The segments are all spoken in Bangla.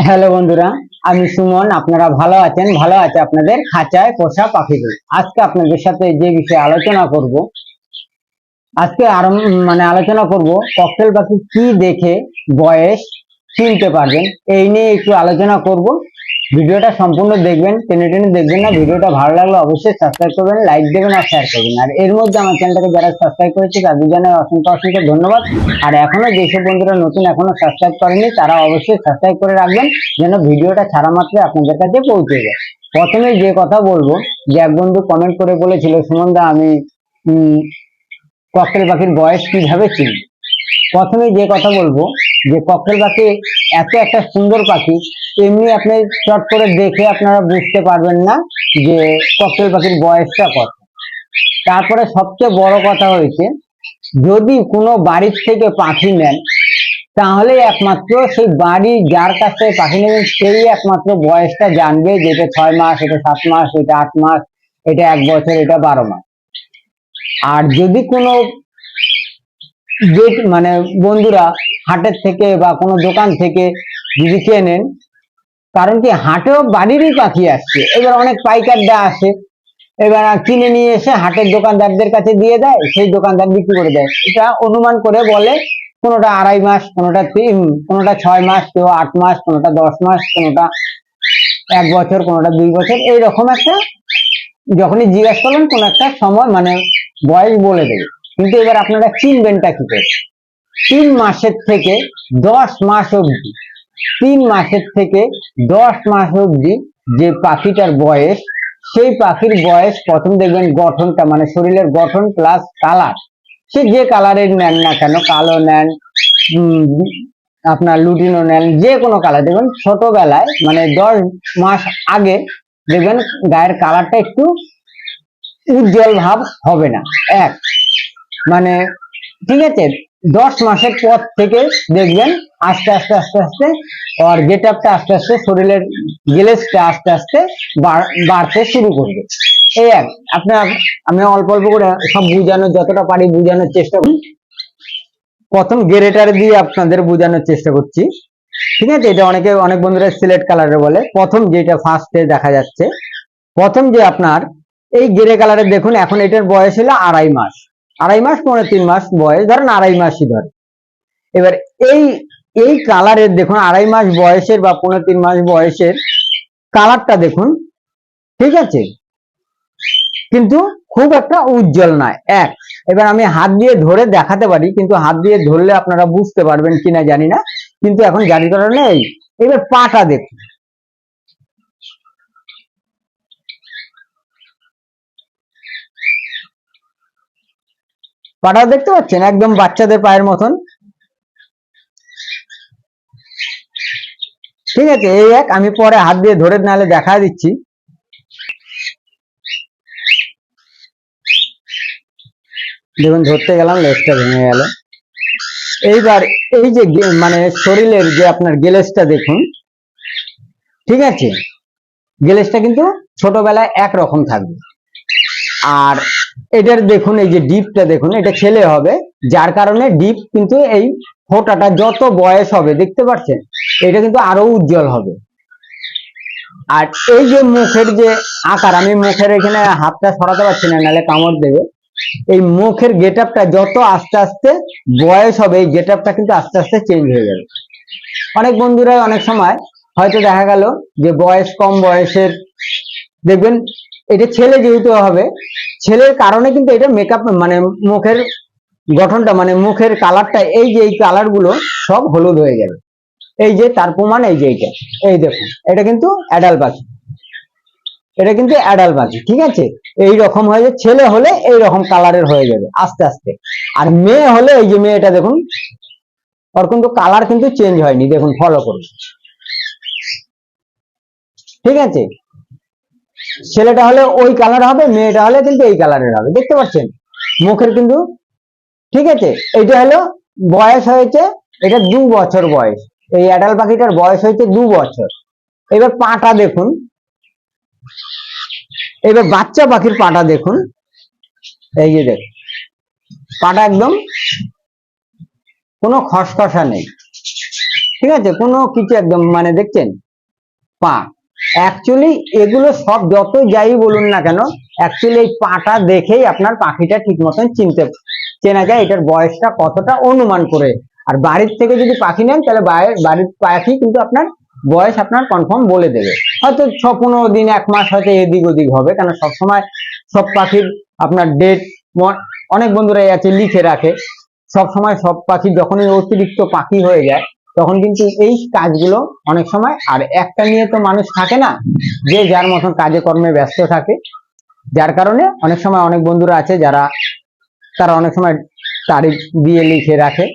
হ্যালো বন্ধুরা, আমি সুমন। আপনারা ভালো আছেন? ভালো আছে আপনাদের খাঁচায় পোষা পাখিগুলো। আজকে আপনাদের সাথে যে বিষয়ে আলোচনা করব, আজকে আলোচনা করব ককটেল পাখি কি দেখে বয়স চিনতে পারবেন, এই নিয়ে একটু আলোচনা করব। ভিডিওটা সম্পূর্ণ দেখবেন, টেনে টেনে দেখবেন না। ভিডিওটা ভালো লাগলে অবশ্যই সাবস্ক্রাইব করবেন, লাইক দেবেন আর শেয়ার করবেন। আর এর মধ্যে আমার চ্যানেলটাকে যারা সাবস্ক্রাইব করেছে তাদের জন্য অসংখ্য অসংখ্য ধন্যবাদ। আর এখনো যেসব বন্ধুরা নতুন এখনো সাবস্ক্রাইব করেনি তারা অবশ্যই সাবস্ক্রাইব করে রাখবেন, যেন ভিডিওটা ছাড়া মাত্র আপনাদের কাছে পৌঁছে যায়। প্রথমে যে কথা বলবো, যে এক বন্ধু কমেন্ট করে বলেছিল, সুমনদা আমি ককটেল পাখির বয়স কিভাবে চিনব। প্রথমে যে কথা বলবো, যে ককটেল পাখি এত একটা সুন্দর পাখি, এমনি আপনি চট করে দেখে আপনারা বুঝতে পারবেন না যে ককটেল পাখির বয়সটা কত। তারপরে সবচেয়ে বড় কথা হয়েছে, যদি কোনো বাড়ির থেকে পাখি নেন, তাহলে একমাত্র সেই বাড়ি যার কাছ থেকে পাখি নেবেন সেই একমাত্র বয়সটা জানবে, যে এটা 6 মাস, এটা 7 মাস, এটা 8 মাস, এটা 1 বছর, এটা 12 মাস। আর যদি কোনো যে বন্ধুরা হাটের থেকে বা কোনো দোকান থেকে যদি কেনেন, কারণ কি হাটেও বাড়িরই পাখি আসছে, এবার অনেক পাইকাররা আসে, এবার কিনে নিয়ে এসে হাটের দোকানদারদের কাছে দিয়ে দেয়, সেই দোকানদার বিক্রি করে দেয়। এটা অনুমান করে বলে, কোনোটা 2.5 মাস, কোনোটা 6 মাস, কেউ 8 মাস, কোনোটা 10 মাস, কোনোটা 1 বছর, কোনোটা 2 বছর, এইরকম একটা যখনই জিজ্ঞাসা করবেন কোন একটা সময় বয়স বলে দেবে। কিন্তু এবার আপনারা চিনবেনটা কি করে? 3 মাসের থেকে 10 মাস অবধি, 3 মাসের থেকে 10 মাস অবধি যে পাখিটার বয়স, সেই পাখির বয়স প্রথম দেখবেন গঠনটা, শরীরের গঠন প্লাস কালার। সে যে কালারের নেন না কেন, কালো নেন, আপনার লুটিনো নেন, যে কোনো কালার দেখবেন ছোটবেলায় 10 মাস আগে দেখবেন গায়ের কালারটা একটু উজ্জ্বল ভাব হবে না। এক ঠিক আছে, 10 মাসের পর থেকে দেখবেন আস্তে আস্তে আস্তে আস্তে আর গেট আপটা আস্তে আস্তে, শরীরের গ্লেজটা আস্তে আস্তে বাড়তে শুরু করবে। এই আমি অল্প অল্প করে সব বোঝানোর, যতটা পারি বোঝানোর চেষ্টা করি। প্রথম গ্রেটার দিয়ে আপনাদের বোঝানোর চেষ্টা করছি, ঠিক আছে? এটা অনেক বন্ধুরা সিলেক্ট কালারে বলে। প্রথম যেটা ফার্স্টে দেখা যাচ্ছে, প্রথম যে আপনার এই গ্রে কালারের দেখুন, এখন এটার বয়স হলো 2.5 মাস, 2.5 মাস 3.5 মাস বয়স, ধরেন 2.5 মাসই ধরে। এবার এই এই কালারের দেখুন, 2.5 মাস বয়সের বা 3.5 মাস বয়সের কালারটা দেখুন, ঠিক আছে, কিন্তু খুব একটা উজ্জ্বল নয়। এবার আমি হাত দিয়ে ধরে দেখাতে পারি, কিন্তু হাত দিয়ে ধরলে আপনারা বুঝতে পারবেন কিনা জানি না, কিন্তু এখন জারি করা নেই। এবার পাটা দেখুন, পাটা দেখতে পাচ্ছেন, একদম বাচ্চাদের পায়ের মতন, ঠিক আছে? এই আমি পরে হাত দিয়ে ধরে নাহলে দেখা দিচ্ছি। দেখুন, ধরতে গেলাম, লেজটা ভেঙে গেল। এইবার এই যে শরীরের যে আপনার গ্লেজটা দেখুন, ঠিক আছে, গ্লেজটা কিন্তু ছোটবেলায় একরকম থাকবে। আর এটার দেখুন, এই যে ডিপটা দেখুন, এটা ছেলে হবে, যার কারণে ডিপ কিন্তু এই ফোঁটাটা যত বয়স হবে, দেখতে পাচ্ছেন, এটা কিন্তু আরো উজ্জ্বল হবে। আর এই যে মুখের যে আকার, আমি মুখের এখানে হাতটা সরাতে পারছি না, নাহলে কামড় দেবে। এই মুখের গেট আপটা যত আস্তে আস্তে বয়স হবে, এই গেট আপটা কিন্তু আস্তে আস্তে চেঞ্জ হয়ে যাবে। অনেক বন্ধুরা অনেক সময় হয়তো দেখা গেল যে বয়স কম বয়সের দেখবেন, এটা ছেলে যেহেতু হবে, ছেলের কারণে কিন্তু এটা মেকআপ মুখের গঠনটা, মুখের কালারটা, এই যে এই কালার গুলো সব হলুদ হয়ে যাবে। এই যে তার প্রমাণ, এই যে এইটা, এই দেখুন, এটা কিন্তু অ্যাডাল্ট পাখি, এটা কিন্তু অ্যাডাল্ট পাখি, ঠিক আছে? এই রকম হয়ে যাবে। ছেলে হলে এই রকম কালারের হয়ে যাবে আস্তে আস্তে। আর মেয়ে হলে, এই যে মেয়েটা দেখুন, ওর কিন্তু কালার কিন্তু চেঞ্জ হয়নি, দেখুন, ফলো করুন, ঠিক আছে? ছেলেটা হলে ওই কালার হবে, মেয়েটা হলে কিন্তু এই কালারের হবে, দেখতে পাচ্ছেন মুখের কিন্তু, ঠিক আছে? এটা হলো বয়স হয়েছে, এটা 2 বছর বয়স, এই অ্যাডাল্ট পাখিটার বয়স হয়েছে 2 বছর। এবার পাটা দেখুন, এবার বাচ্চা পাখির পাটা দেখুন, এই যে দেখুন, পাটা একদম কোনো খসখসা নেই, ঠিক আছে, কোনো কিছু একদম মানে দেখছেন পা, অ্যাকচুয়ালি এগুলো সব যত যাই বলুন না কেন, অ্যাকচুয়ালি এই পাটা দেখেই আপনার পাখিটা ঠিক মতন চেনা যায় এটার বয়সটা কতটা অনুমান করে। আর বাড়ির থেকে যদি পাখি নেন তাহলে বাড়ির পাখি কিন্তু আপনার বয়স আপনার কনফার্ম বলে দেবে। হয়তো 15 দিন 1 মাস হয়তো এদিক ওদিক হবে, কারণ সবসময় সব পাখির আপনার ডেট অনেক বন্ধুরা আছে লিখে রাখে। সব সময় সব পাখি যখনই অতিরিক্ত পাখি হয়ে যায় তখন কিন্তু এই কাজগুলো অনেক সময়, আর একটা নিয়ে তো মানুষ থাকে না, যে যার মতন কাজে কর্মে ব্যস্ত থাকে, যার কারণে অনেক সময় অনেক বন্ধুরা আছে যারা তারা অনেক সময় তারিখ দিয়ে লিখে রাখে,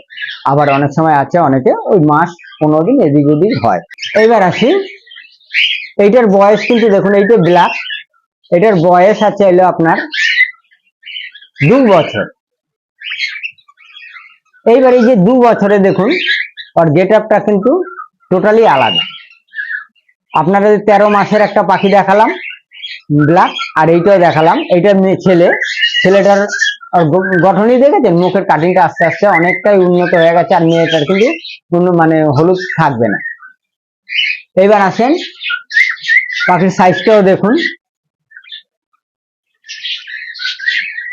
আবার অনেক সময় আছে অনেকে ওই মাস 15 দিন এদিক ওদিক হয়। এইবার আসি, এইটার বয়স কিন্তু দেখুন, এইটা ব্ল্যাক, এটার বয়স আছে হলো আপনার 2 বছর। এইবার এই যে 2 বছরে দেখুন ওর গেট আপটা কিন্তু টোটালি আলাদা। আপনারা 13 মাসের একটা পাখি দেখালাম ব্ল্যাক, আর এইটাও দেখালাম, এইটার ছেলেটার গঠনই দেখেছেন, মুখের কাটিংটা আস্তে আস্তে অনেকটাই উন্নত হয়ে গেছে, আর মেয়েটার কিন্তু কোনো মানে হলুদ থাকবে না। এইবার আসেন পাখির সাইজটাও দেখুন,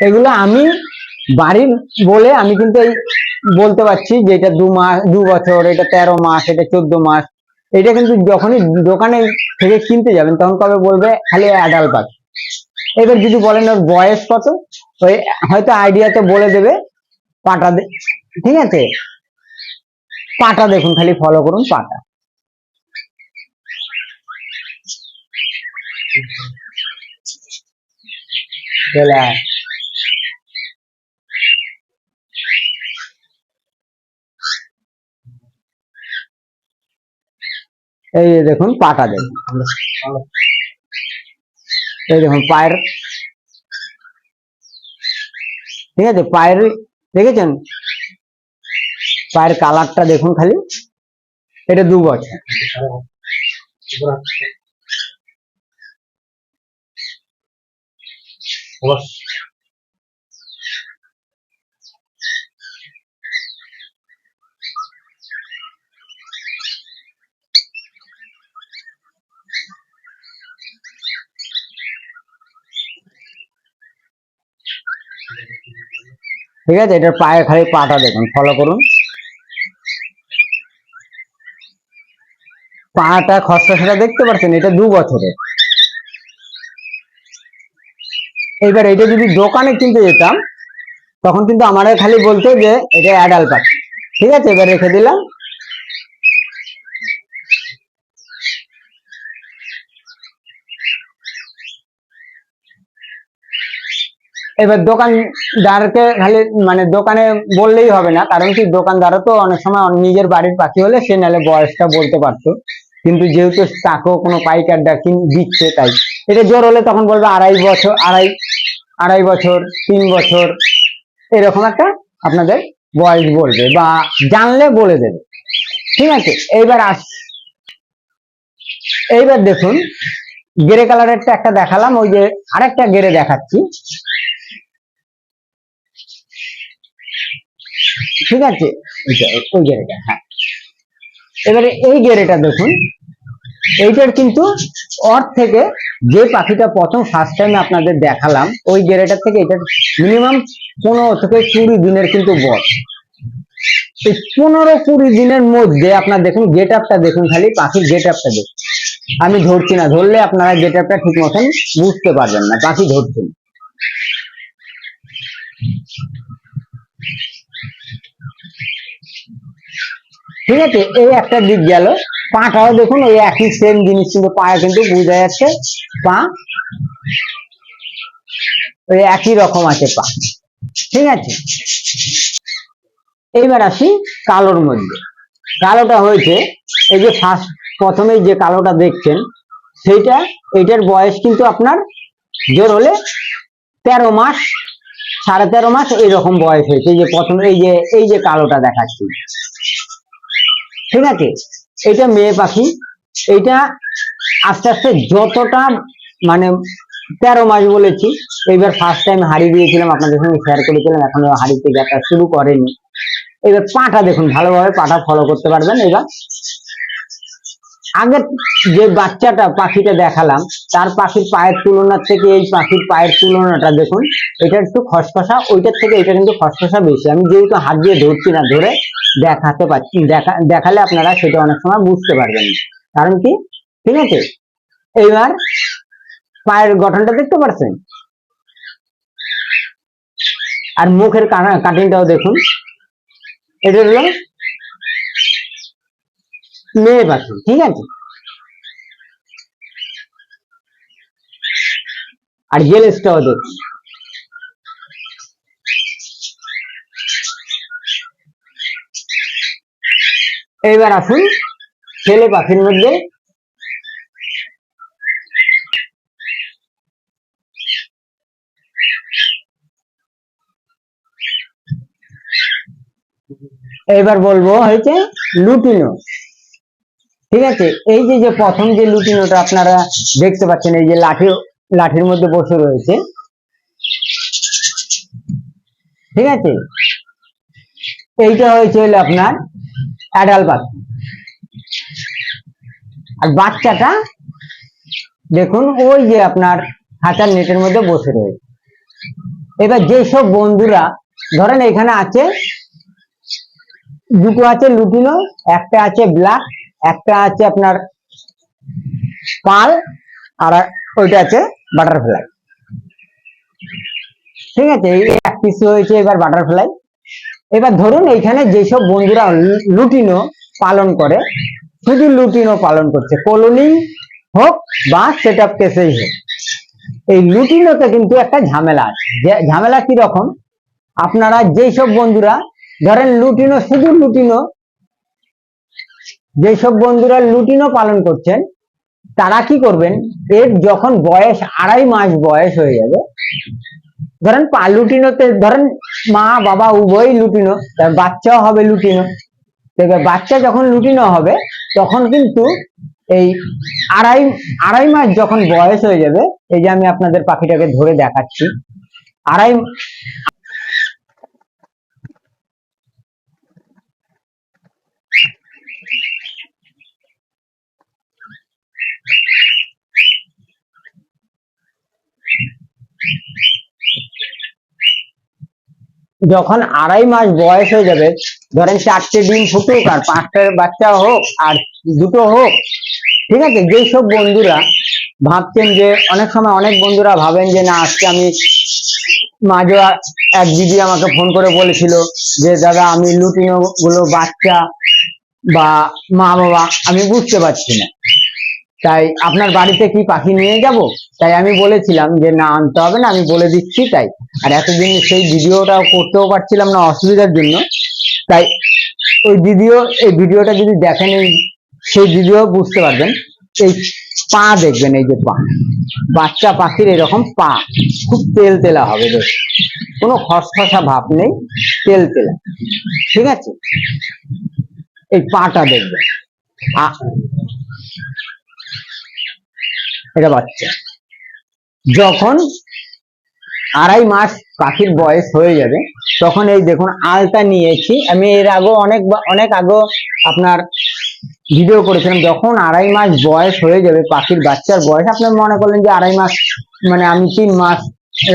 এগুলো আমি বাড়ির বলে আমি কিন্তু এই বলতে পারছি যে এটা 2 বছর, এটা 13 মাস, এটা 14 মাস। এটা কিন্তু যখনই দোকানে থেকে কিনতে যাবেন তখন কবে বলবে খালি অ্যাডাল্ট পাখি। এবার যদি বলেন ওর বয়স কত, ওই হয়তো আইডিয়াতে বলে দেবে পাটা, ঠিক আছে, পাটা দেখুন, খালি ফলো করুন পাটা। এই দেখুন পাটা দেখুন, এই দেখুন পায়ের, ঠিক আছে, পায়ের দেখেছেন পায়ের কালারটা দেখুন খালি, এটা 2 বছর। ঠিক আছে, এটার পায়ে খালি পাটা দেখুন, ফলো করুন পাটা খসড়া সেটা দেখতে পাচ্ছেন, এটা 2 বছরের। এইবার এটা যদি দোকানে কিনতে যেতাম তখন কিন্তু আমাদের খালি বলতো যে এটা অ্যাডাল্ট পাখি। ঠিক আছে, এবার রেখে দিলাম। এবার দোকানদারকে খালি মানে দোকানে বললেই হবে না, কারণ কি দোকানদারও তো অনেক সময় নিজের বাড়ির পাখি হলে সে নাহলে বয়সটা বলতে পারতো, কিন্তু যেহেতু তাকেও কোনো পাইকারটা দিচ্ছে তাই এটা জোর হলে তখন বলবে 2.5 বছর, 2.5 বছর, 3 বছর, এরকম একটা আপনাদের বয়স বলবে বা জানলে বলে দেবে। ঠিক আছে, এইবার দেখুন গেরে কালারেরটা একটা দেখালাম, ওই যে আরেকটা গেরে দেখাচ্ছি। ঠিক আছে, ওই গেরেটা, হ্যাঁ, এবারে এই গেরেটা দেখুন, এইটার কিন্তু ওর থেকে যে পাখিটা প্রথম ফার্স্ট টাইম আপনাদের দেখালাম ওই গেরেটার থেকে এটা মিনিমাম 15 থেকে 20 দিনের কিন্তু বয়স। এই 15-20 দিনের মধ্যে আপনার দেখুন গেট আপটা দেখুন, খালি পাখির গেট আপটা দেখুন, আমি ধরছি না, ধরলে আপনারা গেট আপটা ঠিক মতন বুঝতে পারবেন না, পাখি ধরছেন। ঠিক আছে, এই একটা দিক গেল। পাটাও দেখুন ওই একই সেম জিনিস, কিন্তু পায়ে কিন্তু বোঝা যাচ্ছে পা ওই একই রকম আছে পা। ঠিক আছে, এইবার আসি কালোর মধ্যে। কালোটা হয়েছে এই যে প্রথমে যে কালোটা দেখছেন সেইটা, এইটার বয়স কিন্তু আপনার জোর হলে 13 মাস, 13.5 মাস এইরকম বয়স হয়েছে। এই যে প্রথমে এই যে কালোটা দেখাচ্ছি, ঠিক আছে, এটা মেয়ে পাখি। এইটা আস্তে আস্তে যতটা মানে 13 মাস বলেছি, এইবার ফার্স্ট টাইম হাড়ি দিয়েছিলাম আপনাদের সঙ্গে শেয়ার করেছিলাম, এখনো হাড়িতে যাত্রা শুরু করেনি। এবার পাটা দেখুন, ভালোভাবে পাটা ফলো করতে পারবেন। এবার আগের যে বাচ্চাটা পাখিটা দেখালাম তার পাখির পায়ের তুলনার থেকে এই পাখির পায়ের তুলনাটা দেখুন, এটা একটু খসখসা, ওইটার থেকে এটা কিন্তু খসখসা বেশি। আমি যেহেতু হাত দিয়ে ধরছি না, ধরে দেখাতে পারছি, দেখালে আপনারা সেটা অনেক সময় বুঝতে পারবেন না, কারণ কি, ঠিক আছে। এইবার পায়ের গঠনটা দেখতে পাচ্ছেন, আর মুখের কাটিংটাও দেখুন। এটা হলো মেয়ে পাখি, ঠিক আছে। আর জেলেসটাও দেখুন। এইবার আসুন ছেলে পাখির মধ্যে। এবার বলবো হয়েছে লুটিনো, ঠিক আছে। এই যে প্রথম যে লুটিনোটা আপনারা দেখতে পাচ্ছেন, এই যে লাঠির মধ্যে বসে রয়েছে, ঠিক আছে, এইটা হয়েছে হলো আপনার অ্যাডাল্ট পাখি। আর বাচ্চাটা দেখুন ওই যে আপনার খাঁচার নেটের মধ্যে বসে রয়েছে। এবার যেসব বন্ধুরা ধরেন এখানে আছে দুটো আছে লুটিনো, একটা আছে ব্ল্যাক, একটা আছে আপনার পাল, আর ওইটা আছে বাটারফ্লাই, ঠিক আছে। এই এক পিস হয়েছে এবার বাটারফ্লাই। এবার ধরুন এইখানে যেসব বন্ধুরা লুটিনো পালন করে, শুধু লুটিনো পালন করছে, কলোনি হোক বা সেট আপ কেসেই হোক, এই লুটিনোতে কিন্তু একটা ঝামেলা আছে। ঝামেলা কি রকম, আপনারা যেসব বন্ধুরা ধরেন লুটিনো, শুধু লুটিনো, যেসব বন্ধুরা লুটিনো পালন করছেন তারা কি করবেন, এর যখন বয়স 2.5 মাস বয়স হয়ে যাবে, ধরেন লুটিনোতে ধরেন মা বাবা উভয় লুটিনো, তার বাচ্চাও হবে লুটিনো। এবার বাচ্চা যখন লুটিনো হবে তখন কিন্তু এই আড়াই মাস যখন বয়স হয়ে যাবে, এই যে আমি আপনাদের পাখিটাকে ধরে দেখাচ্ছি, আড়াই যখন 2.5 মাস বয়স হয়ে যাবে, ধরেন 4টে ডিম ফুটুক আর 5টার বাচ্চা হোক আর দুটো হোক, ঠিক আছে। যেসব বন্ধুরা ভাবছেন যে, অনেক সময় অনেক বন্ধুরা ভাবেন যে না, আজকে আমি মাঝে এক দিদি আমাকে ফোন করে বলেছিল যে দাদা আমি লুটিনো গুলো বাচ্চা বা মা বাবা আমি বুঝতে পারছি না, তাই আপনার বাড়িতে কি পাখি নিয়ে যাব। তাই আমি বলেছিলাম যে না, আনতে হবে না, আমি বলে দিচ্ছি। তাই আর এতদিন সেই ভিডিওটাও করতেও পারছিলাম না অসুবিধার জন্য, তাই ওই এই ভিডিওটা যদি দেখেন, সেই ভিডিও বুঝতে পারবেন। এই পা দেখবেন, এই যে পা, বাচ্চা পাখির এরকম পা খুব তেল তেলা হবে, দেখুন কোনো খসখসা ভাব নেই, তেল তেলা, ঠিক আছে। এই পাটা দেখবেন, এটা বাচ্চা। যখন 2.5 মাস পাখির বয়স হয়ে যাবে তখন এই দেখুন আলতা নিয়েছি আমি, এর আগে অনেক আগে আপনার ভিডিও করেছিলাম। যখন 2.5 মাস বয়স হয়ে যাবে পাখির বাচ্চার বয়স, আপনার মনে করলেন যে 2.5 মাস মানে আমি 3 মাস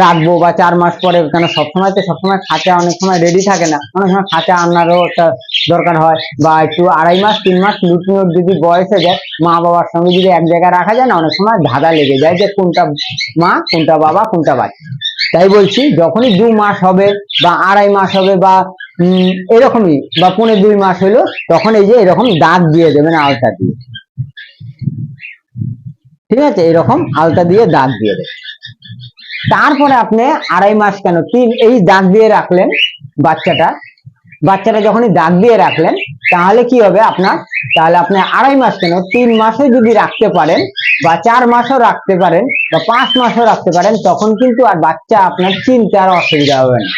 রাখবো বা 4 মাস পরে, কেন সবসময় খাঁচা অনেক সময় রেডি থাকে না, অনেক সময় খাঁচা আনারও একটা দরকার হয়, বা একটু 2.5 মাস 3 মাস লুটিনোর যদি বয়স হয়ে যায়, মা বাবার সঙ্গে যদি এক জায়গায় রাখা যায় না, অনেক সময় ধাঁধা লেগে যায় যে কোনটা মা কোনটা বাবা কোনটা বাচ্চা। তাই বলছি যখনই 2 মাস হবে বা 2.5 মাস হবে বা এরকমই বা 1.5-2 মাস হলো, তখন এই যে এরকম দাগ দিয়ে দেবেন আলতা দিয়ে, ঠিক আছে, এরকম আলতা দিয়ে দাগ দিয়ে দেবেন। তারপরে আপনি 2.5 মাস কেন 3 এই দাগ দিয়ে রাখলেন, বাচ্চাটা যখনই দাগ দিয়ে রাখলেন, তাহলে কি হবে আপনার, তাহলে আপনি 2.5 মাস কেন 3 মাসও যদি রাখতে পারেন বা 4 মাসও রাখতে পারেন বা 5 মাসও রাখতে পারেন, তখন কিন্তু আর বাচ্চা আপনার চিনতে আর অসুবিধা হবে না,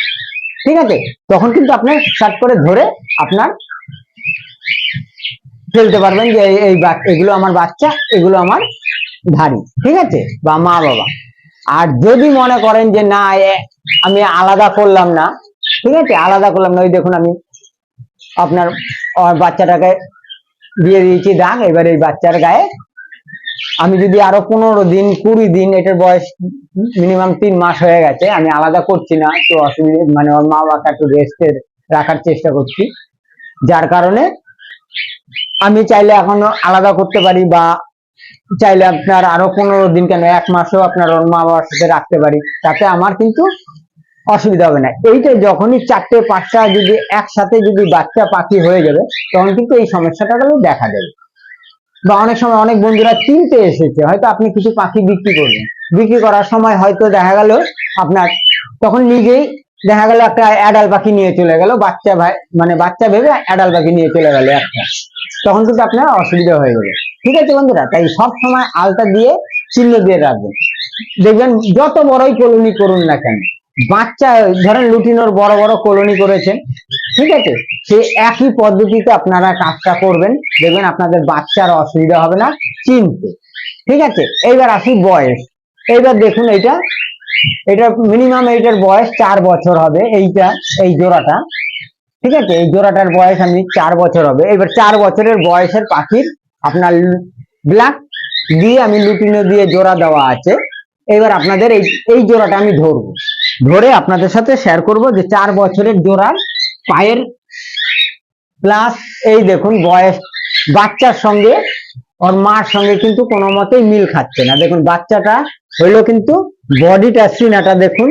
ঠিক আছে। তখন কিন্তু আপনার শার্ট করে ধরে আপনার ফেলতে পারবেন যে এগুলো আমার বাচ্চা, এগুলো আমার ধাড়ি, ঠিক আছে, বা মা বাবা। আর যদি মনে করেন যে না আমি আলাদা করলাম না, ঠিক আছে, আলাদা করলাম না, ওই দেখুন আমি আপনার বাচ্চাটাকে দিয়ে দিয়েছি দাগ। এবার এই বাচ্চার গায়ে আমি যদি আরো 15 দিন 20 দিন, এটার বয়স মিনিমাম 3 মাস হয়ে গেছে, আমি আলাদা করছি না, তো অসুবিধা মানে ওর মা বাবাকে একটু রেস্টে রাখার চেষ্টা করছি, যার কারণে আমি চাইলে এখনো আলাদা করতে পারি, বা চাইলে আপনার আরো 15 দিন কেন 1 মাসও আপনার ওর মা বাবার সাথে রাখতে পারি, তাতে আমার কিন্তু অসুবিধা হবে না। এইটা যখনই 4টে 5টা যদি একসাথে যদি বাচ্চা পাখি হয়ে যাবে, তখন কিন্তু এই সমস্যাটা দেখা দেবে। বা অনেক সময় অনেক বন্ধুরা কিনতে এসেছে, হয়তো আপনি কিছু পাখি বিক্রি করবেন, বিক্রি করার সময় হয়তো দেখা গেল আপনার তখন নিজেই দেখা গেল একটা অ্যাডাল্ট পাখি নিয়ে চলে গেল, বাচ্চা ভাই মানে বাচ্চা ভেবে অ্যাডাল্ট পাখি নিয়ে চলে গেল একটা, তখন কিন্তু আপনার অসুবিধা হয়ে যাবে। ঠিক আছে বন্ধুরা, তাই সব সময় আলতা দিয়ে চিহ্ন দিয়ে রাখবেন। দেখবেন যত বড়ই কলোনি করুন না কেন, বাচ্চা ধরেন লুটিনোর বড় বড় কলোনি করেছেন, ঠিক আছে, সেই একই পদ্ধতিতে আপনারা কাজটা করবেন, দেখবেন আপনাদের বাচ্চার অসুবিধা হবে না চিনতে। ঠিক আছে, এইবার আসি বয়স। এইবার দেখুন এটা মিনিমাম এইটার বয়স 4 বছর হবে, এই জোড়াটা। ঠিক আছে, এই জোড়াটার বয়স 4 বছর হবে। এবার 4 বছরের বয়সের পাখির আপনার ব্ল্যাক দিয়ে আমি লুটিনো দিয়ে জোড়া দেওয়া আছে। এবার আপনাদের এই জোড়াটা আমি ধরে আপনাদের সাথে শেয়ার করব যে 4 বছরের জোড়ার পায়ের প্লাস এই দেখুন বয়স বাচ্চার সঙ্গে ওর মার সঙ্গে কিন্তু কোনো মতেই মিল খাচ্ছে না। দেখুন বাচ্চাটা হইলো কিন্তু বডিটা সিনাটা দেখুন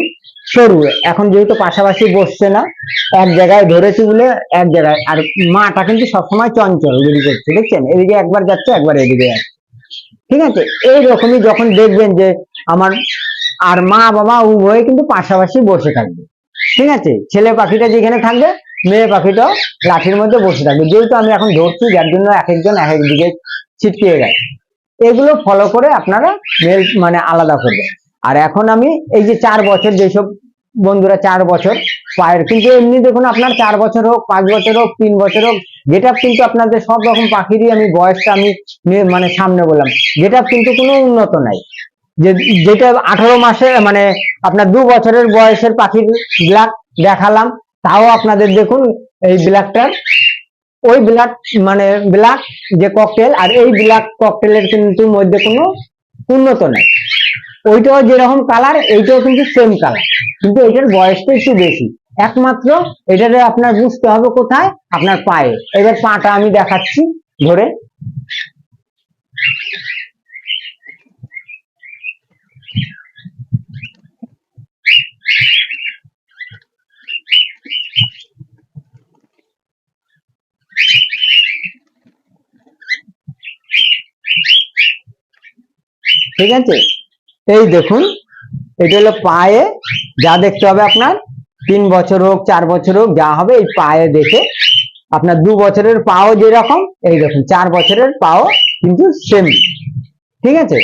সরু, এখন যেহেতু পাশাপাশি বসছে না, এক জায়গায় ধরেছি বলে এক জায়গায়, আর মাটা কিন্তু সবসময় চঞ্চল যদি করছে, দেখছেন এদিকে একবার যাচ্ছে একবার এদিকে যাচ্ছে। ঠিক আছে, এইরকমই যখন দেখবেন যে আমার আর মা বাবা উভয়ে কিন্তু পাশাপাশি বসে থাকবে। ঠিক আছে, ছেলে পাখিটা যেখানে থাকবে মেয়ে পাখিটাও লাঠির মধ্যে বসে থাকবে, যেহেতু আমি এখন ধরছি যার জন্য এক একজন এক একদিকে ছিটকিয়ে গেছে। এগুলো ফলো করে আপনারা মেল মানে আলাদা করবেন। আর এখন আমি এই যে 4 বছর, যেসব বন্ধুরা 4 বছর পায়ের, কিন্তু এমনি দেখুন আপনার 4 বছর হোক 5 বছর হোক 3 বছর হোক, গেট আপ কিন্তু আপনাদের সব রকম পাখিরই আমি বয়সটা আমি মানে সামনে বললাম, গেট আপ কিন্তু কোনো উন্নত নাই। যেটা 18 মাসে মানে আপনার 2 বছরের বয়সের পাখির ব্ল্যাক দেখালাম, তাও আপনাদের দেখুন এই ব্ল্যাকটার ওই ব্ল্যাক মানে ব্ল্যাক যে ককটেল আর এই ব্ল্যাক ককটেলের কিন্তু মধ্যে কোনো উন্নত নাই। ওইটাও যেরকম কালার এইটাও কিন্তু সেম কালার, কিন্তু এটার বয়সটা একটু বেশি। একমাত্র এটারে আপনার বুঝতে হবে কোথায়, আপনার পায়ে। এবার পাটা আমি দেখাচ্ছি ধরে। ঠিক আছে, এই দেখুন এটা হলো পায়ে যা দেখতে হবে আপনার, 3 বছর হোক 4 বছর হোক যা হবে এই পায়ে দেখে আপনার 2 বছরের পাও যেরকম, এই দেখুন 4 বছরের পাও কিন্তু সেম। ঠিক আছে,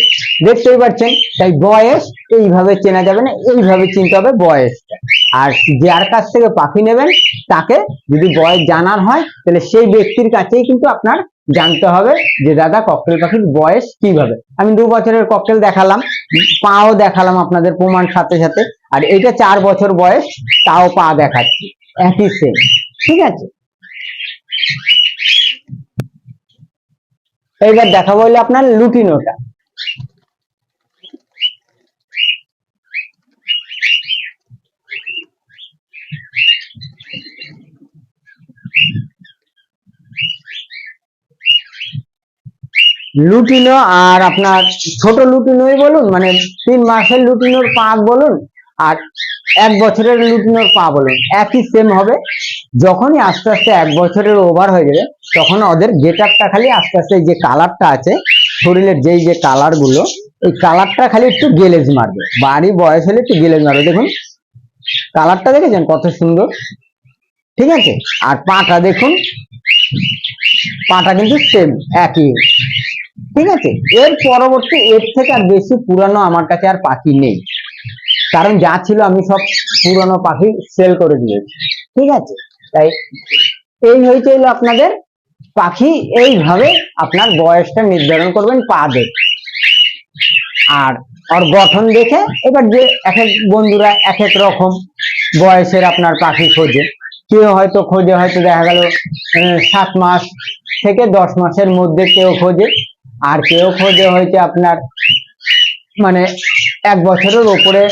দেখতেই পাচ্ছেন। তাই বয়স এইভাবে চেনা যাবে না, এইভাবে চিনতে হবে বয়সটা। আর যার কাছ থেকে পাখি নেবেন তাকে যদি বয়স জানার হয়, তাহলে সেই ব্যক্তির কাছেই কিন্তু আপনার জানতে হবে যে দাদা ককটেল পাখির বয়স কিভাবে। আমি 2 বছরের ককটেল দেখালাম, পাও দেখালাম আপনাদের প্রমাণ সাথে সাথে, আর এটা 4 বছর বয়স তাও পা দেখাচ্ছি একই সেম। ঠিক আছে, এইবার দেখাবো হলো আপনার লুটিনোটা। লুটিনো আর আপনার ছোট লুটিনোই বলুন, মানে 3 মাসের লুটিনোর পা বলুন আর 1 বছরের লুটিনোর পা বলুন, একই সেম হবে। যখনই আস্তে আস্তে 1 বছরের ওভার হয়ে যাবে, তখন ওদের গেট আপটা খালি আস্তে আস্তে যে কালারটা আছে শরীরের যেই যে কালার গুলো, এই কালারটা খালি একটু গেলেজ মারবে, বাড়ি বয়স হলে একটু গেলেজ মারবে। দেখুন কালারটা দেখেছেন কত সুন্দর। ঠিক আছে, আর পাটা দেখুন, পাটা কিন্তু সেম একই। ঠিক আছে, এর পরবর্তী এর থেকে আর বেশি পুরানো আমার কাছে আর পাখি নেই, কারণ যা ছিল আমি সব পুরানো পাখি সেল করে দিয়েছি। ঠিক আছে, তাই এই হয়েছে হলো আপনাদের পাখি। এইভাবে আপনার বয়সটা নির্ধারণ করবেন পা দেখে আর ওর গঠন দেখে। এবার যে এক এক বন্ধুরা এক এক রকম বয়সের আপনার পাখি খোঁজে, কেউ হয়তো খোঁজে, হয়তো দেখা গেল 7 মাস থেকে 10 মাসের মধ্যে কেউ খোঁজে, আর কেউ খোঁজে হয়েছে আপনার মানে 1 বছরের ওপরে,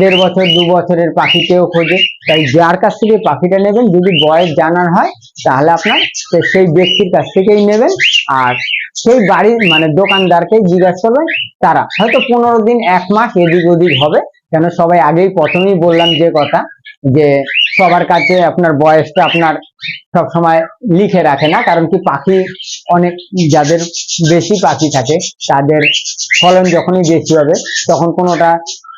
1.5 বছর 2 বছরের পাখি কেউ খোঁজে। তাই যার কাছ থেকে পাখিটা নেবেন, যদি বয়স জানার হয় তাহলে আপনার সেই ব্যক্তির কাছ থেকেই নেবেন। আর সেই বাড়ির মানে দোকানদারকে জিজ্ঞাসা করবেন, তারা হয়তো 15 দিন 1 মাস এদিক ওদিক হবে, কেন সবাই আগেই প্রথমেই বললাম যে কথা, যে সবার কাছে আপনার বয়সটা আপনার সব সময় লিখে রাখে না, কারণ কি পাখি অনেক, যাদের বেশি পাখি থাকে তাদের ফলন যখনই বেশি হবে তখন কোনোটা,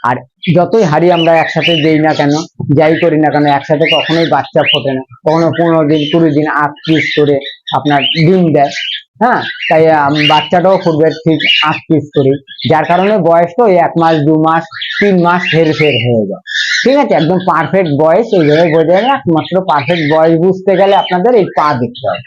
আর যতই হাড়ি আমরা একসাথে দেই না কেন, যাই করি না কেন, একসাথে কখনোই বাচ্চা ফোটে না, কখনো 15 দিন 20 দিন 8 পিস করে আপনার ডিম দেয়। হ্যাঁ, তাই বাচ্চাটাও ফুটবে ঠিক 8 পিস করে, যার কারণে বয়সটা ওই 1 মাস 2 মাস 3 মাস হেরফের হয়ে যায়। ঠিক আছে, একদম পারফেক্ট বয়স এইভাবে বোঝা যায় না। একমাত্র পারফেক্ট বয়স বুঝতে গেলে আপনাদের এই পা দেখতে হবে,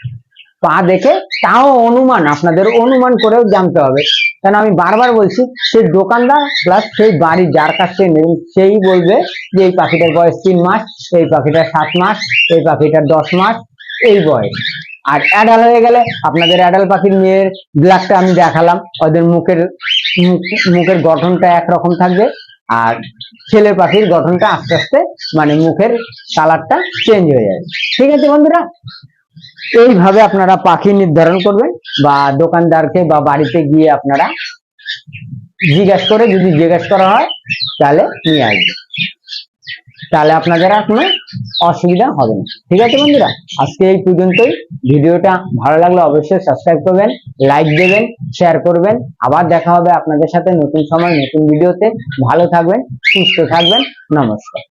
পা দেখে, তাও অনুমান, আপনাদের অনুমান করেও জানতে হবে। কেন আমি বারবার বলছি, সেই দোকানদার প্লাস সেই বাড়ি যার কাছ থেকে নেবেন সেই বলবে যে এই পাখিটার বয়স 3 মাস, এই পাখিটার 7 মাস, এই পাখিটার 10 মাস, এই বয়স। আর অ্যাডাল হয়ে গেলে আপনাদের অ্যাডাল পাখির মেয়ের ব্ল্যাকটা আমি দেখালাম, ওদের মুখের গঠনটা একরকম থাকবে, আর ছেলে পাখির গঠনটা আস্তে আস্তে মানে মুখের কালারটা চেঞ্জ হয়ে যাবে। ঠিক আছে বন্ধুরা, এইভাবে আপনারা পাখি নির্ধারণ করবেন, বা দোকানদারকে বা বাড়িতে গিয়ে আপনারা জিজ্ঞাসা করে, যদি জিজ্ঞাসা করা হয় তাহলে নিয়ে আসবেন, তাহলে আপনাদের আর কোনো অসুবিধা হবে না। ঠিক আছে বন্ধুরা, আজকে এই পর্যন্তই। ভিডিওটা ভালো লাগলে অবশ্যই সাবস্ক্রাইব করবেন, লাইক দেবেন, শেয়ার করবেন। আবার দেখা হবে আপনাদের সাথে নতুন সময় নতুন ভিডিওতে। ভালো থাকবেন, সুস্থ থাকবেন, নমস্কার।